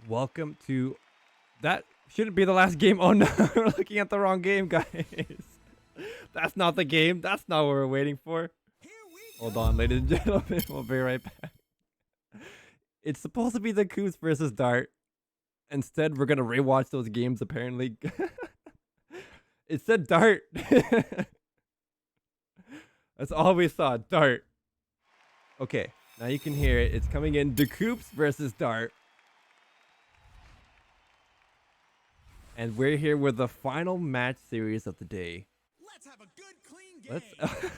Welcome to that shouldn't be the last game. Oh no, we're looking at the wrong game, guys. That's not the game. That's not what we're waiting for. Hold on, ladies and gentlemen. We'll be right back. It's supposed to be the Dacoops versus Dart. Instead, we're gonna rewatch those games. Apparently, it said Dart. That's all we saw. Dart. Okay, now you can hear it. It's coming in. Dacoops versus Dart. And we're here with the final match series of the day. Let's have a good clean game.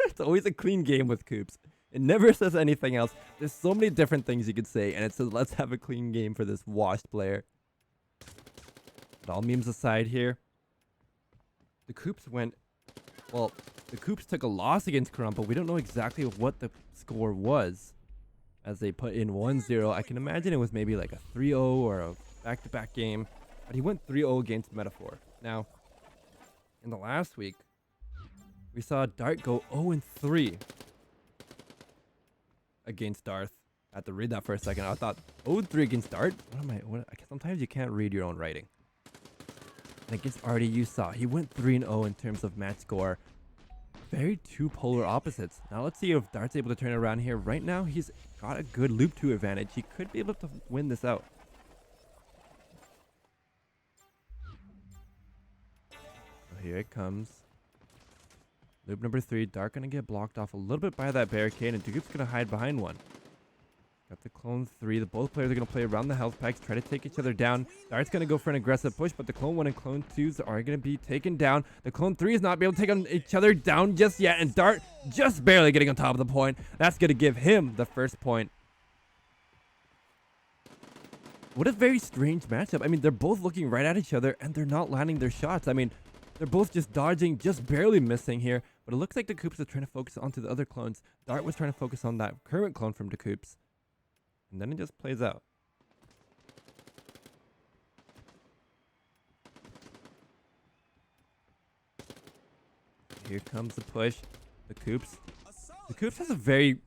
It's always a clean game with Coops. It never says anything else. There's so many different things you could say, and it says let's have a clean game for this washed player. But all memes aside here, the Coops went, well, the Coops took a loss against Crump, but we don't know exactly what the score was. As they put in 1-0, I can imagine it was maybe like a 3-0 or a back-to-back game. But he went 3-0 against Metaphor. Now, in the last week, we saw Dart go 0-3 against Darth. I had to read that for a second. I thought 0-3 against Dart? Sometimes you can't read your own writing. And against Artie, you saw he went 3-0 in terms of match score. Very two polar opposites. Now let's see if Dart's able to turn it around here. Right now, he's got a good loop 2 advantage. He could be able to win this out. Here it comes. Loop number 3. Dart gonna get blocked off a little bit by that barricade, and Dacoop's gonna hide behind one. Got the clone 3. The both players are gonna play around the health packs, try to take each other down. Dart's gonna go for an aggressive push, but the clone 1 and clone 2s are gonna be taken down. The clone 3 is not be able to take on each other down just yet, and Dart just barely getting on top of the point. That's gonna give him the first point. What a very strange matchup. I mean, they're both looking right at each other, and they're not landing their shots. I mean, they're both just dodging, just barely missing here. But it looks like Dacoops is trying to focus onto the other clones. Dart was trying to focus on that current clone from Dacoops. And then it just plays out. Here comes the push. Dacoops. Dacoops has a very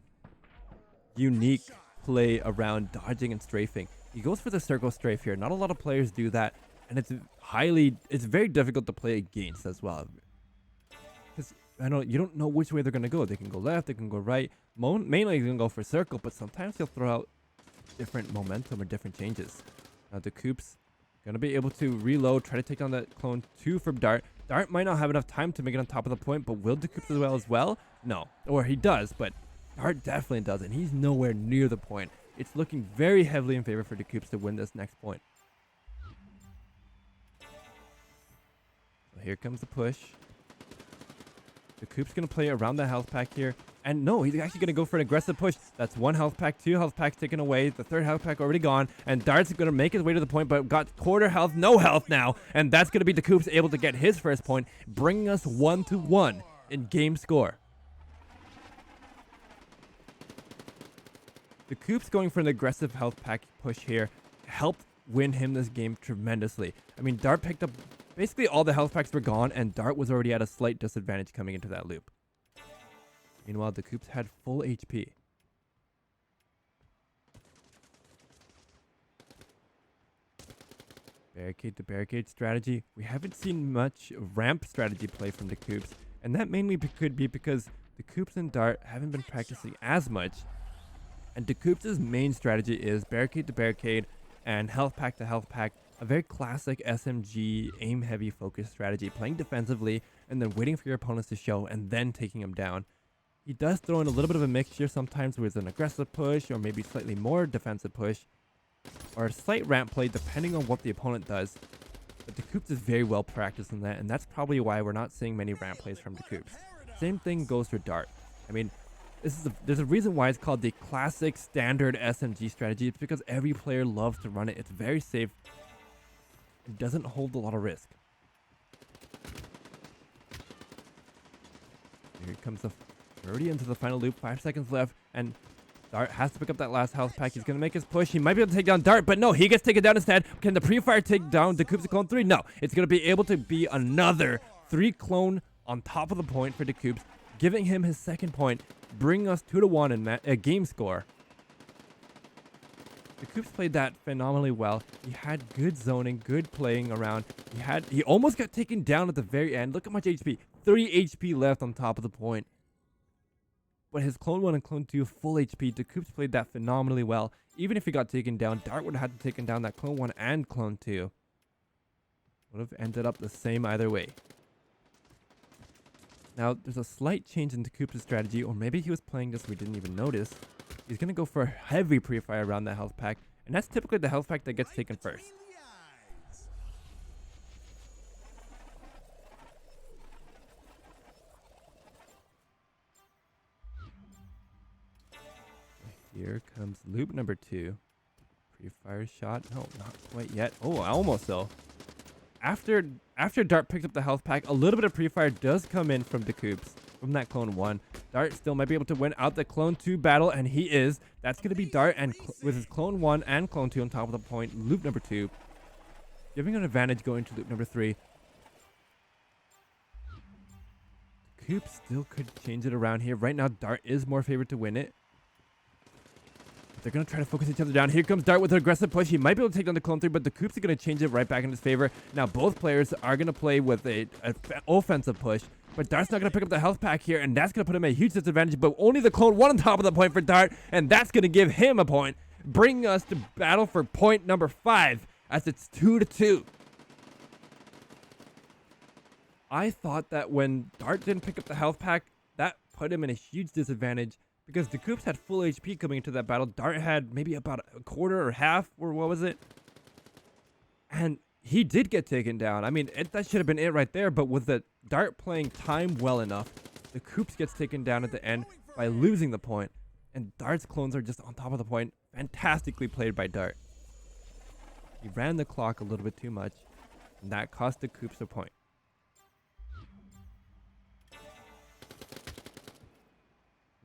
unique play around dodging and strafing. He goes for the circle strafe here. Not a lot of players do that. And it's very difficult to play against as well. Because you don't know which way they're going to go. They can go left, they can go right. Mainly they're going to go for circle, but sometimes he'll throw out different momentum or different changes. Now Dacoops going to be able to reload, try to take on that clone 2 from Dart. Dart might not have enough time to make it on top of the point, but will Dacoops as well? No. Or he does, but Dart definitely does, and he's nowhere near the point. It's looking very heavily in favor for Dacoops to win this next point. Here comes the push. Dacoops going to play around the health pack here. And no, he's actually going to go for an aggressive push. That's 1 health pack, 2 health packs taken away. The 3rd health pack already gone. And Dart's going to make his way to the point, but got quarter health, no health now. And that's going to be Dacoops able to get his first point, bringing us 1-1 in game score. Dacoops going for an aggressive health pack push here helped win him this game tremendously. I mean, Dart picked up basically all the health packs were gone, and Dart was already at a slight disadvantage coming into that loop. Meanwhile, Dacoops had full HP. Barricade to barricade strategy. We haven't seen much ramp strategy play from Dacoops, and that mainly could be because Dacoops and Dart haven't been practicing as much. And Dacoops' main strategy is barricade to barricade and health pack to health pack. A very classic SMG aim-heavy focus strategy, playing defensively and then waiting for your opponents to show and then taking them down. He does throw in a little bit of a mixture sometimes with an aggressive push or maybe slightly more defensive push or a slight ramp play depending on what the opponent does. But Dacoops is very well practiced in that, and that's probably why we're not seeing many ramp plays from Dacoops. Same thing goes for Dart. I mean, there's a reason why it's called the classic standard SMG strategy. It's because every player loves to run it. It's very safe. It doesn't hold a lot of risk. Here comes we're already into the final loop. 5 seconds left, and Dart has to pick up that last health pack. He's gonna make his push. He might be able to take down Dart, but no, he gets taken down instead. Can the pre-fire take down Dacoops clone 3? No, it's gonna be able to be another 3 clone on top of the point for Dacoops, giving him his second point, bringing us 2-1 in a game score. The Coops played that phenomenally well. He had good zoning, good playing around. He almost got taken down at the very end. Look how much HP. 3 HP left on top of the point. But his Clone 1 and Clone 2 full HP. Dacoops played that phenomenally well. Even if he got taken down, Dart would have had to taken down that Clone 1 and Clone 2. Would have ended up the same either way. Now, there's a slight change in Dacoops' strategy, or maybe he was playing this we didn't even notice. He's going to go for a heavy pre-fire around the health pack, and that's typically the health pack that gets taken first. Here comes loop number 2. Pre-fire shot. No, not quite yet. Oh, almost though. After Dart picked up the health pack, a little bit of pre-fire does come in from Dacoops, from that Clone 1. Dart still might be able to win out the Clone 2 battle, and he is. That's going to be Dart and with his Clone 1 and Clone 2 on top of the point. Loop number 2. Giving an advantage going to loop number 3. Dacoops still could change it around here. Right now, Dart is more favored to win it. They're going to try to focus each other down. Here comes Dart with an aggressive push. He might be able to take down the Clone 3, but the Coops are going to change it right back in his favor. Now, both players are going to play with an offensive push, but Dart's not going to pick up the health pack here, and that's going to put him at a huge disadvantage, but only the Clone 1 on top of the point for Dart, and that's going to give him a point, bringing us to battle for point number 5, as it's 2-2. I thought that when Dart didn't pick up the health pack, that put him in a huge disadvantage, because Dacoops had full HP coming into that battle. Dart had maybe about a quarter or half, or what was it? And he did get taken down. I mean, that should have been it right there, but with the Dart playing time well enough, Dacoops gets taken down at the end by losing the point. And Dart's clones are just on top of the point. Fantastically played by Dart. He ran the clock a little bit too much, and that cost Dacoops a point.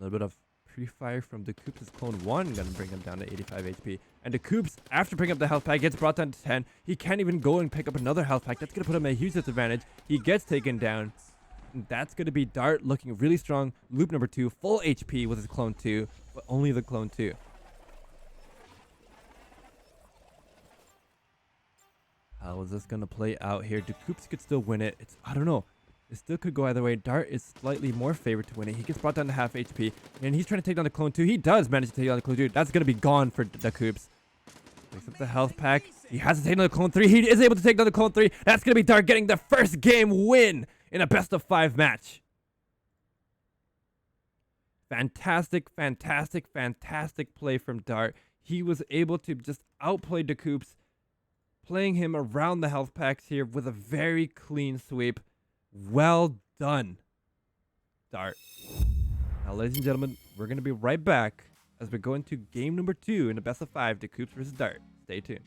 A little bit of pre-fire from Dacoops' Clone 1 gonna bring him down to 85 HP. And Dacoops, after picking up the health pack, gets brought down to 10. He can't even go and pick up another health pack. That's gonna put him at a huge disadvantage. He gets taken down. And that's gonna be Dart looking really strong. Loop number 2, full HP with his Clone 2, but only the Clone 2. How is this gonna play out here? Dacoops could still win it. I don't know. It still could go either way. Dart is slightly more favored to win it. He gets brought down to half HP, and he's trying to take down the Clone 2. He does manage to take down the Clone 2. That's going to be gone for Dacoops. Picks up the health pack. He has to take down the Clone 3. He is able to take down the Clone 3. That's going to be Dart getting the first game win in a best-of-5 match. Fantastic, fantastic, fantastic play from Dart. He was able to just outplay Dacoops, playing him around the health packs here with a very clean sweep. Well done, Dart. Now, ladies and gentlemen, we're going to be right back as we go into game number 2 in the best of 5, Dacoops versus Dart. Stay tuned.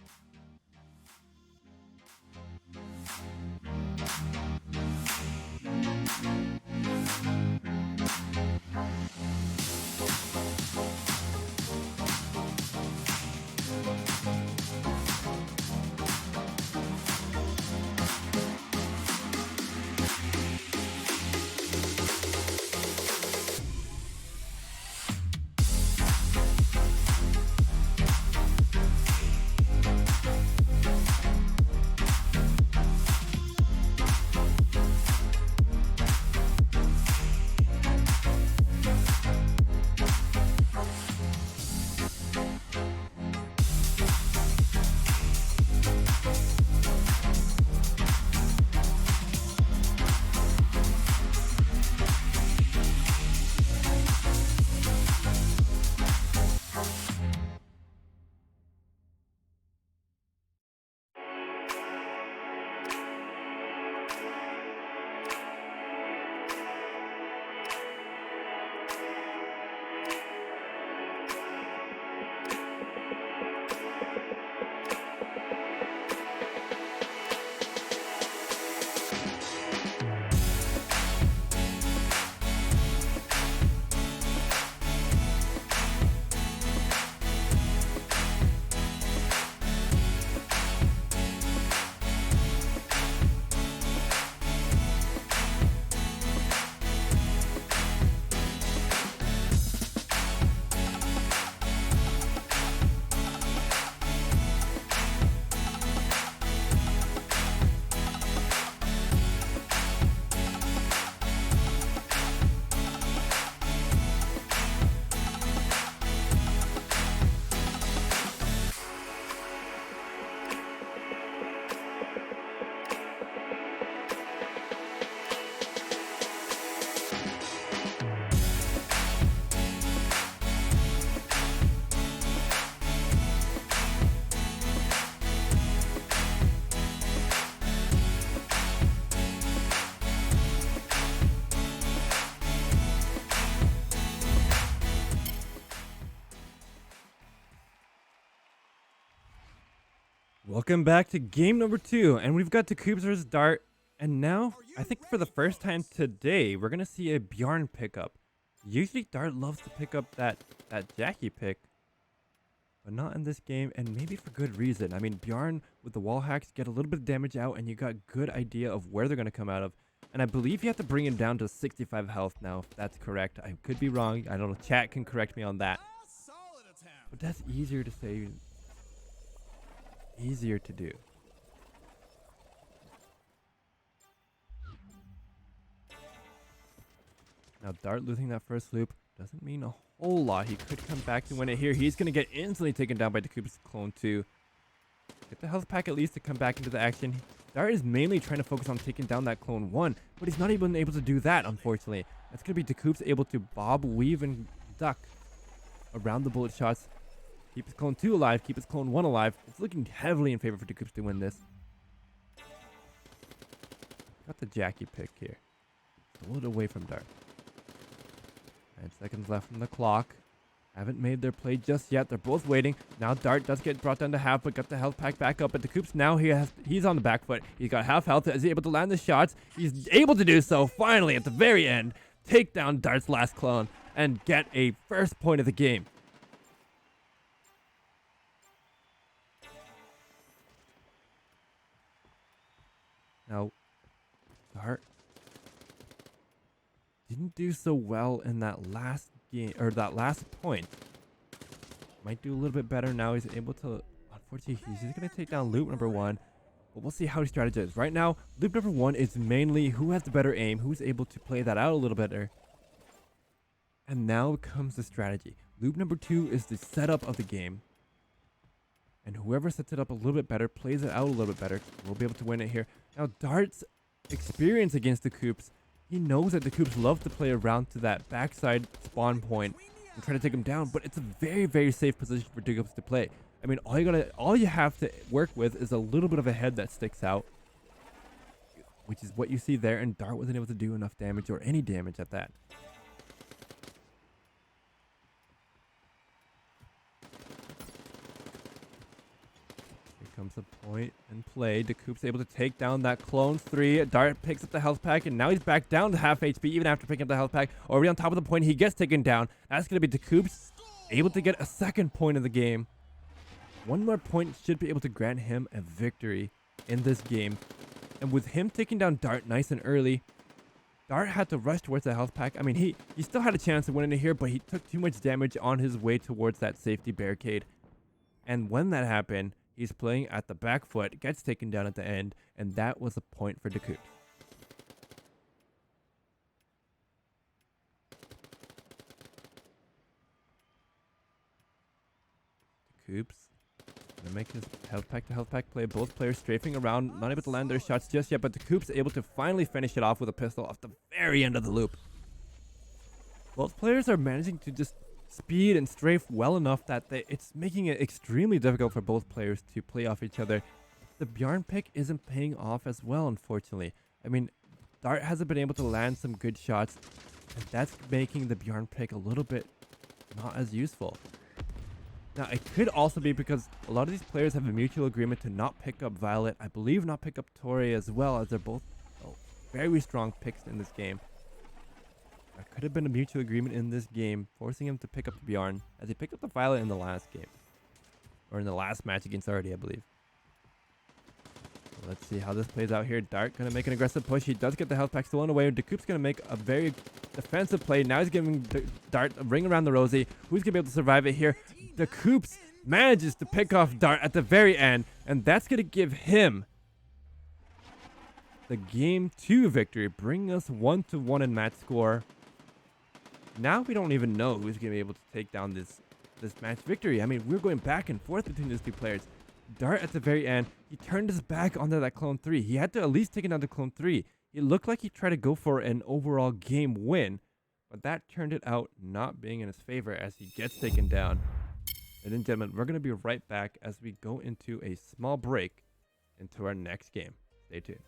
Welcome back to game number 2, and we've got Dacoops versus Dart. And now, I think for the first time today, we're gonna see a Bjarn pickup. Usually Dart loves to pick up that Jackie pick, but not in this game, and maybe for good reason. I mean, Bjarn with the wall hacks get a little bit of damage out, and you got good idea of where they're gonna come out of. And I believe you have to bring him down to 65 health now, if that's correct. I could be wrong. I don't know. Chat can correct me on that. Solid attempt. But that's easier to say. Easier to do. Now Dart losing that first loop doesn't mean a whole lot. He could come back to win it here. He's going to get instantly taken down by Dacoops Clone 2. Get the health pack at least to come back into the action. Dart is mainly trying to focus on taking down that Clone 1, but he's not even able to do that, unfortunately. That's going to be Dacoops able to bob, weave, and duck around the bullet shots. Keep his Clone 2 alive, keep his Clone 1 alive. It's looking heavily in favor for Dacoops to win this. Got the Jackie pick here. A little away from Dart. 9 seconds left on the clock. Haven't made their play just yet. They're both waiting. Now Dart does get brought down to half, but got the health pack back up. But Dacoops now he's on the back foot. He's got half health. Is he able to land the shots? He's able to do so finally at the very end. Take down Dart's last clone and get a first point of the game. Now, Dart didn't do so well in that last game, or that last point. Might do a little bit better now. He's able to, unfortunately, he's just going to take down loop number 1. But we'll see how he strategizes. Right now, loop number 1 is mainly who has the better aim, who's able to play that out a little better. And now comes the strategy. Loop number 2 is the setup of the game. And whoever sets it up a little bit better, plays it out a little bit better, will be able to win it here. Now, Dart's experience against Dacoops, he knows that Dacoops love to play around to that backside spawn point and try to take him down, but it's a very, very safe position for Dacoops to play. I mean, all you have to work with is a little bit of a head that sticks out, which is what you see there, and Dart wasn't able to do enough damage or any damage at that. Comes a point and play. Dacoops able to take down that clone 3. Dart picks up the health pack, and now he's back down to half HP even after picking up the health pack. Already on top of the point, he gets taken down. That's going to be Dacoops able to get a second point of the game. One more point should be able to grant him a victory in this game. And with him taking down Dart nice and early, Dart had to rush towards the health pack. I mean, he still had a chance to win it here, but he took too much damage on his way towards that safety barricade. And when that happened, he's playing at the back foot, gets taken down at the end, and that was a point for Dacoops. Dacoops gonna make his health pack to health pack play. Both players strafing around, not able to land their shots just yet, but Dacoops able to finally finish it off with a pistol off the very end of the loop. Both players are managing to just speed and strafe well enough that it's making it extremely difficult for both players to play off each other. The Bjarn pick isn't paying off as well, unfortunately. I mean, Dart hasn't been able to land some good shots, and that's making the Bjarn pick a little bit not as useful. Now, it could also be because a lot of these players have a mutual agreement to not pick up Violet. I believe not pick up Tori as well, as they're both very strong picks in this game. There could have been a mutual agreement in this game, forcing him to pick up the Bjarn, as he picked up the Violet in the last game. Or in the last match against Artie, I believe. So let's see how this plays out here. Dart going to make an aggressive push. He does get the health pack stolen away. Dacoops going to make a very defensive play. Now he's giving Dart a ring around the Rosie. Who's going to be able to survive it here? Dacoops manages to pick off Dart at the very end, and that's going to give him the Game 2 victory, bringing us 1-1 in match score. Now we don't even know who's going to be able to take down this match victory. I mean, we're going back and forth between these two players. Dart at the very end, he turned his back onto that Clone 3. He had to at least take down the Clone 3. It looked like he tried to go for an overall game win, but that turned it out not being in his favor as he gets taken down. Ladies and gentlemen, we're going to be right back as we go into a small break into our next game. Stay tuned.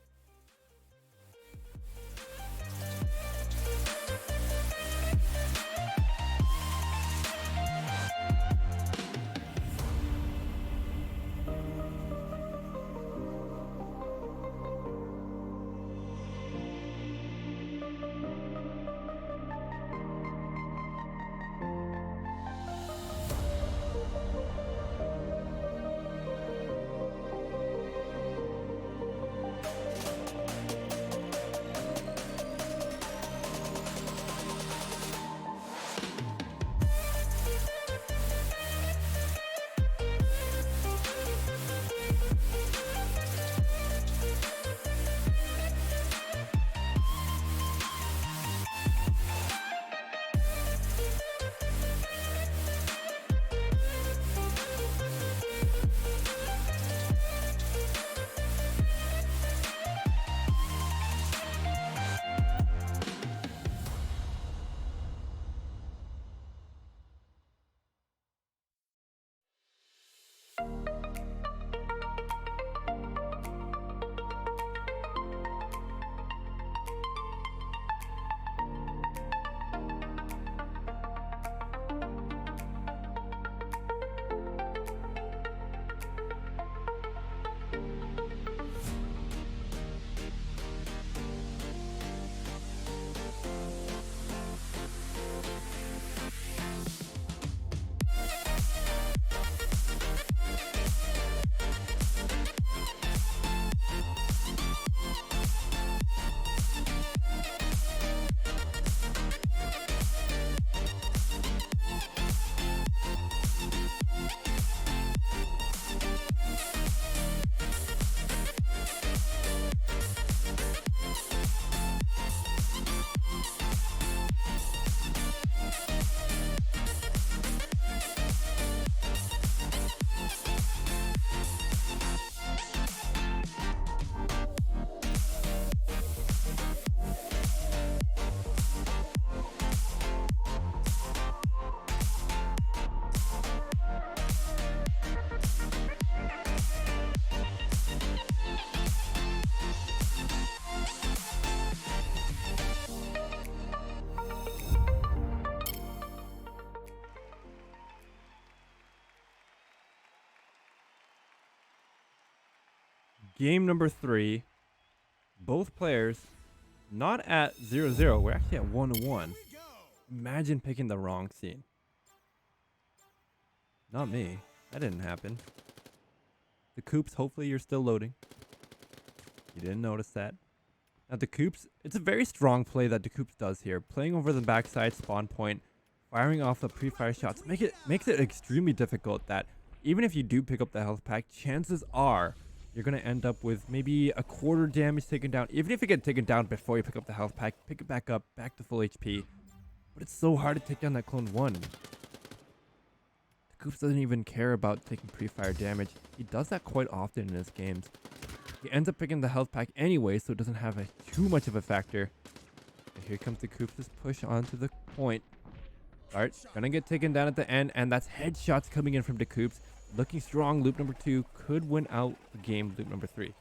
game number 3. Both players not at 0-0. We're actually at 1-1. Imagine picking the wrong scene. Not me. That didn't happen. Dacoops, hopefully you're still loading. You didn't notice that. Now Dacoops, it's a very strong play that Dacoops does here. Playing over the backside spawn point, firing off the pre-fire shots, makes it extremely difficult that even if you do pick up the health pack, chances are you're going to end up with maybe a quarter damage taken down. Even if you get taken down before you pick up the health pack, pick it back up, back to full HP. But it's so hard to take down that clone 1. Dacoops doesn't even care about taking pre-fire damage. He does that quite often in his games. He ends up picking the health pack anyway, so it doesn't have too much of a factor. And here comes Dacoops' push onto the point. Dart gonna get taken down at the end, and that's headshots coming in from Dacoops. Looking strong. Loop number 2 could win out the game. Loop number 3.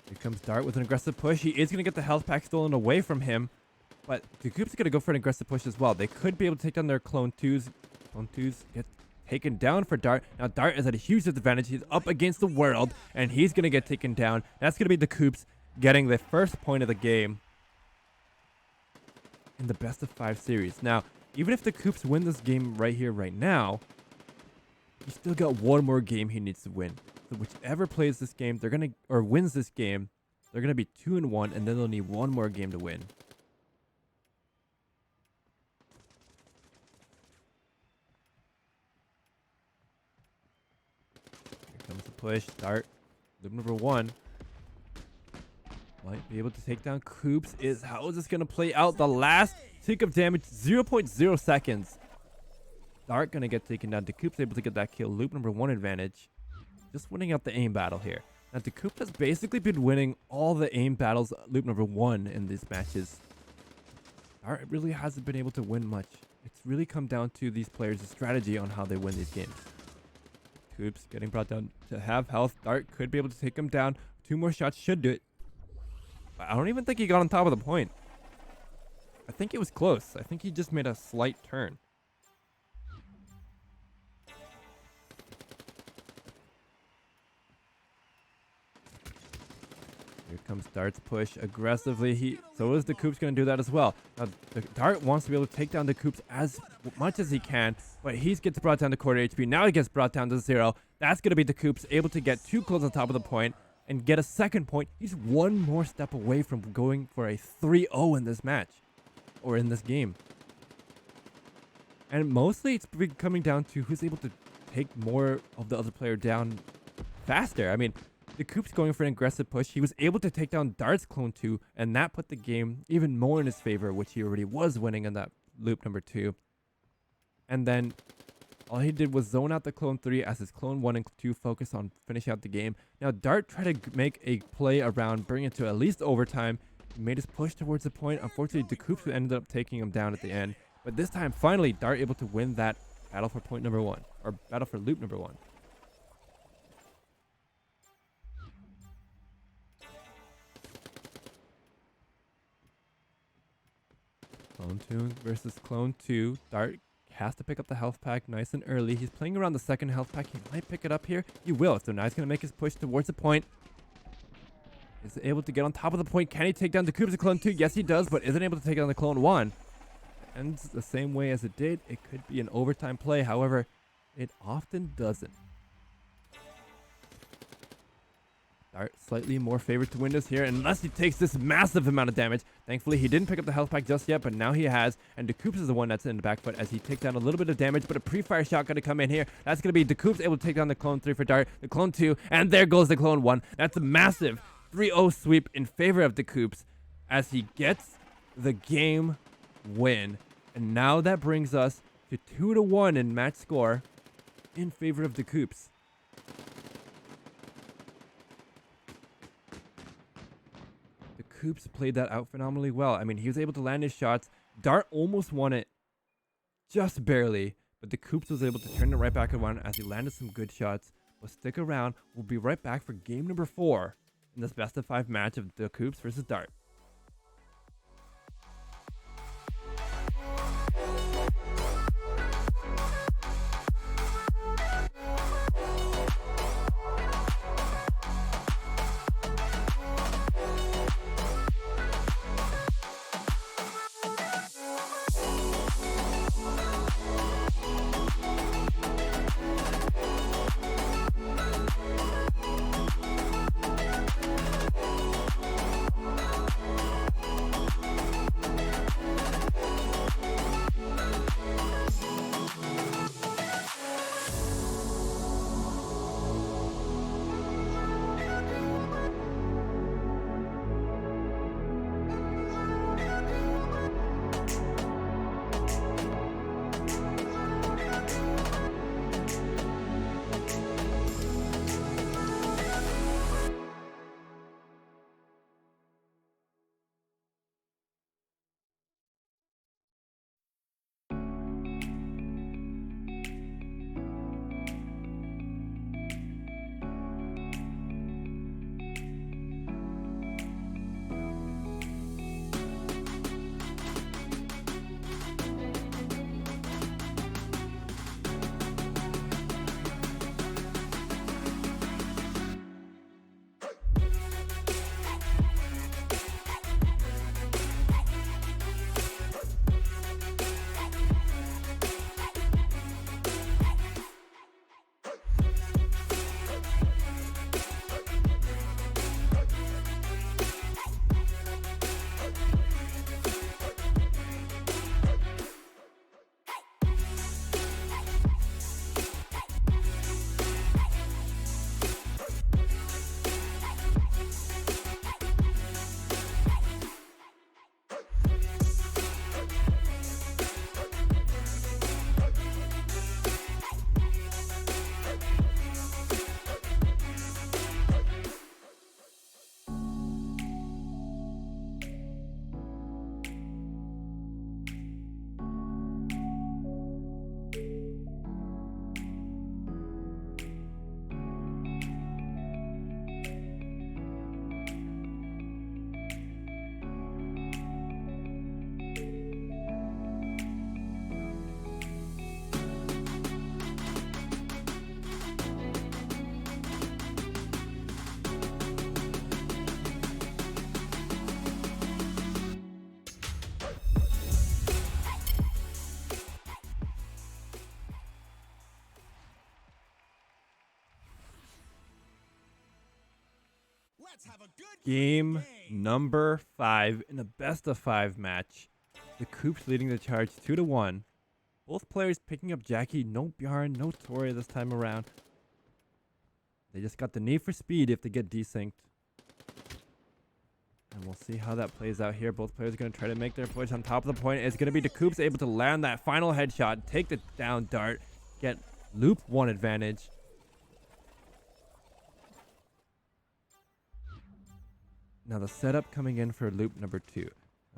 Here comes Dart with an aggressive push. He is gonna get the health pack stolen away from him. But Dacoops is going to go for an aggressive push as well. They could be able to take down their clone 2s. Clone 2s get taken down for Dart. Now Dart is at a huge disadvantage. He's up against the world, and he's going to get taken down. That's going to be Dacoops getting the first point of the game in the best of 5 series. Now, even if Dacoops win this game right here, right now, he's still got one more game he needs to win. So whichever plays this game, or wins this game, they're going to be 2-1, and then they'll need one more game to win. Comes the push. Dart. Loop number 1. Might be able to take down Coops. How is this going to play out? The last tick of damage, 0.0 seconds. Dart going to get taken down. Dacoops able to get that kill. Loop number 1 advantage. Just winning out the aim battle here. Now Dacoops has basically been winning all the aim battles loop number 1 in these matches. Dart really hasn't been able to win much. It's really come down to these players' strategy on how they win these games. Dacoops getting brought down to have health. Dart could be able to take him down. 2 more shots should do it. But I don't even think he got on top of the point. I think it was close. I think he just made a slight turn. Here comes Dart's push aggressively. So is Dacoops going to do that as well. Now, Dart wants to be able to take down Dacoops as much as he can, but he gets brought down to quarter HP. Now he gets brought down to 0. That's going to be Dacoops able to get 2 kills on top of the point and get a second point. He's one more step away from going for a 3-0 in this match, or in this game. And mostly it's been coming down to who's able to take more of the other player down faster. I mean, Dacoops going for an aggressive push. He was able to take down Dart's clone 2, and that put the game even more in his favor, which he already was winning in that loop number 2. And then all he did was zone out the clone 3 as his clone 1 and 2 focus on finishing out the game. Now Dart tried to make a play around, bring it to at least overtime. He made his push towards the point. Unfortunately, Dacoops ended up taking him down at the end. But this time, finally, Dart able to win that battle for point number 1, or battle for loop number 1. Clone 2 versus Clone 2. Dart has to pick up the health pack nice and early. He's playing around the second health pack. He might pick it up here. He will. So now he's going to make his push towards the point. Is able to get on top of the point. Can he take down Dacoops' Clone 2? Yes, he does, but isn't able to take down the Clone 1. Ends the same way as it did. It could be an overtime play. However, it often doesn't. Dart slightly more favored to win this here, unless he takes this massive amount of damage. Thankfully, he didn't pick up the health pack just yet, but now he has. And Dacoops is the one that's in the back foot as he takes down a little bit of damage, but a pre-fire shot going to come in here. That's going to be Dacoops able to take down the Clone 3 for Dart, the Clone 2, and there goes the Clone 1. That's a massive 3-0 sweep in favor of Dacoops as he gets the game win. And now that brings us to 2-1 in match score in favor of Dacoops. Dacoops played that out phenomenally well. I mean, he was able to land his shots. Dart almost won it, just barely, but Dacoops was able to turn it right back around as he landed some good shots. But stick around. We'll be right back for game number 4 in this best of 5 match of Dacoops versus Dart. Let's have a good Game game. number 5 in a best-of-5 match. The Coops leading the charge 2-1. Both players picking up Jackie. No Bjarn, no Tori this time around. They just got the need for speed if they get desynced. And we'll see how that plays out here. Both players are going to try to make their push on top of the point. It's going to be Dacoops able to land that final headshot, take the down Dart, get loop 1 advantage. Now the setup coming in for loop number 2.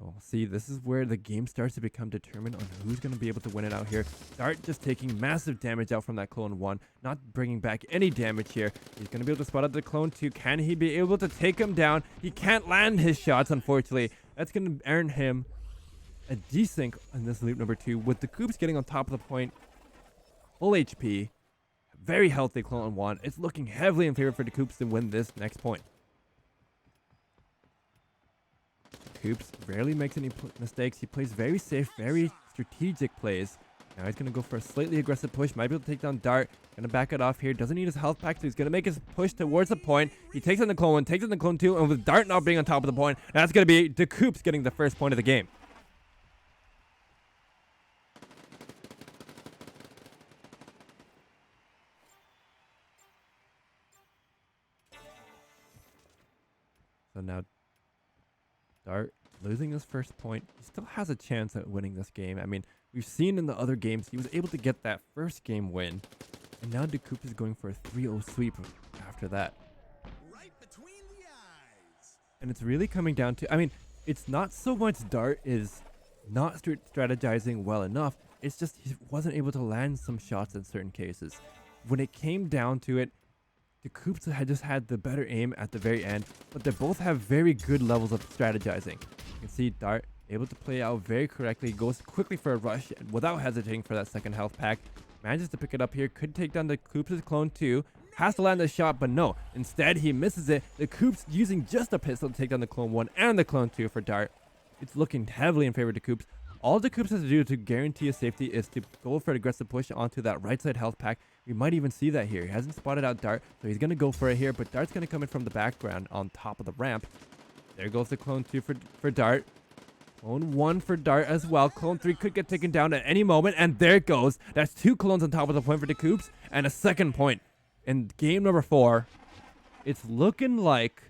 We'll see, this is where the game starts to become determined on who's going to be able to win it out here. Dart just taking massive damage out from that clone 1, not bringing back any damage here. He's going to be able to spot out the clone 2. Can he be able to take him down? He can't land his shots, unfortunately. That's going to earn him a desync on this loop number 2, with the Dacoops getting on top of the point. Full HP. Very healthy clone 1. It's looking heavily in favor for the Dacoops to win this next point. Coops rarely makes any mistakes. He plays very safe, very strategic plays. Now he's going to go for a slightly aggressive push. Might be able to take down Dart. Going to back it off here. Doesn't need his health pack, so he's going to make his push towards the point. He takes on the clone 1, takes on the clone 2, and with Dart not being on top of the point, that's going to be Dacoops getting the first point of the game. So now Dart losing his first point. He still has a chance at winning this game. I mean, we've seen in the other games, he was able to get that first game win. And now Dacoops is going for a 3-0 sweep after that. Right between the eyes. And it's really coming down to, I mean, it's not so much Dart is not strategizing well enough. It's just he wasn't able to land some shots in certain cases. When it came down to it, Dacoops had just had the better aim at the very end, but they both have very good levels of strategizing. You can see Dart able to play out very correctly, goes quickly for a rush without hesitating for that second health pack. Manages to pick it up here, could take down the Dacoops' clone 2. Has to land the shot, but no. Instead, he misses it. The Dacoops using just a pistol to take down the clone 1 and the clone 2 for Dart. It's looking heavily in favor of Dacoops. All Dacoops has to do to guarantee his safety is to go for an aggressive push onto that right side health pack. We might even see that here. He hasn't spotted out Dart, so he's going to go for it here, but Dart's going to come in from the background on top of the ramp. There goes the clone 2 for Dart. Clone 1 for Dart as well. Clone 3 could get taken down at any moment, and there it goes. That's 2 clones on top of the point for Dacoops, and a second point. In game number 4, it's looking like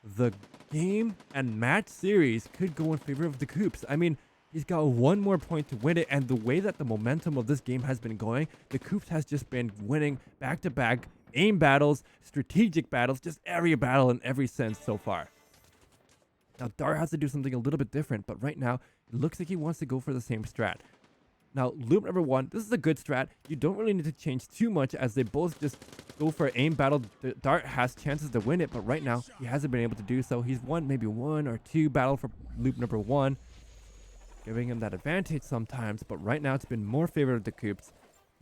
the game and match series could go in favor of Dacoops. I mean, he's got one more point to win it, and the way that the momentum of this game has been going, Dacoops has just been winning back-to-back aim battles, strategic battles, just every battle in every sense so far. Now, Dart has to do something a little bit different, but right now, it looks like he wants to go for the same strat. Now, loop number 1, this is a good strat. You don't really need to change too much as they both just go for aim battle. Dart has chances to win it, but right now, he hasn't been able to do so. He's won maybe 1 or 2 battle for loop number 1. Giving him that advantage sometimes, but right now it's been more favorable to Dacoops.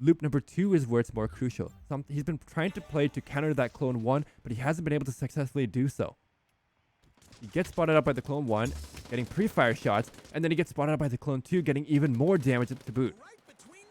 Loop number 2 is where it's more crucial. He's been trying to play to counter that clone 1, but he hasn't been able to successfully do so. He gets spotted up by the clone 1, getting pre-fire shots, and then he gets spotted up by the clone 2, getting even more damage to boot.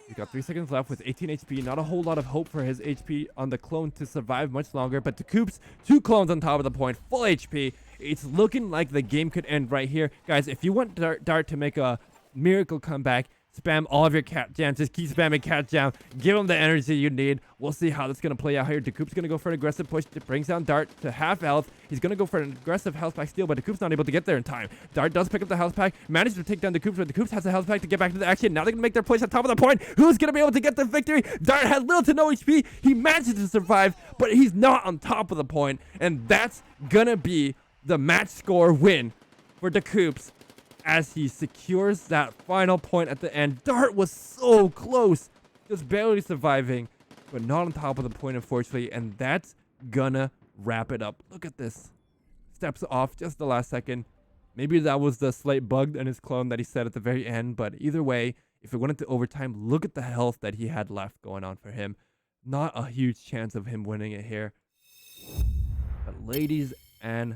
He's got 3 seconds left with 18 HP. Not a whole lot of hope for his HP on the clone to survive much longer, but Dacoops, 2 clones on top of the point, full HP. It's looking like the game could end right here. Guys, if you want Dart to make a miracle comeback, spam all of your cat jams. Just keep spamming cat jam. Give him the energy you need. We'll see how that's going to play out here. Dacoops going to go for an aggressive push. It brings down Dart to half health. He's going to go for an aggressive health pack steal, but Dacoops not able to get there in time. Dart does pick up the health pack. Manages to take down Dacoops, but Dacoops has a health pack to get back to the action. Now they're going to make their push on top of the point. Who's going to be able to get the victory? Dart has little to no HP. He manages to survive, but he's not on top of the point, and that's going to be the match score win for Dacoops as he secures that final point at the end. Dart was so close, just barely surviving, but not on top of the point, unfortunately, and that's gonna wrap it up. Look at this. Steps off just the last second. Maybe that was the slight bug in his clone that he said at the very end, but either way, if it went into overtime, look at the health that he had left going on for him. Not a huge chance of him winning it here. But ladies and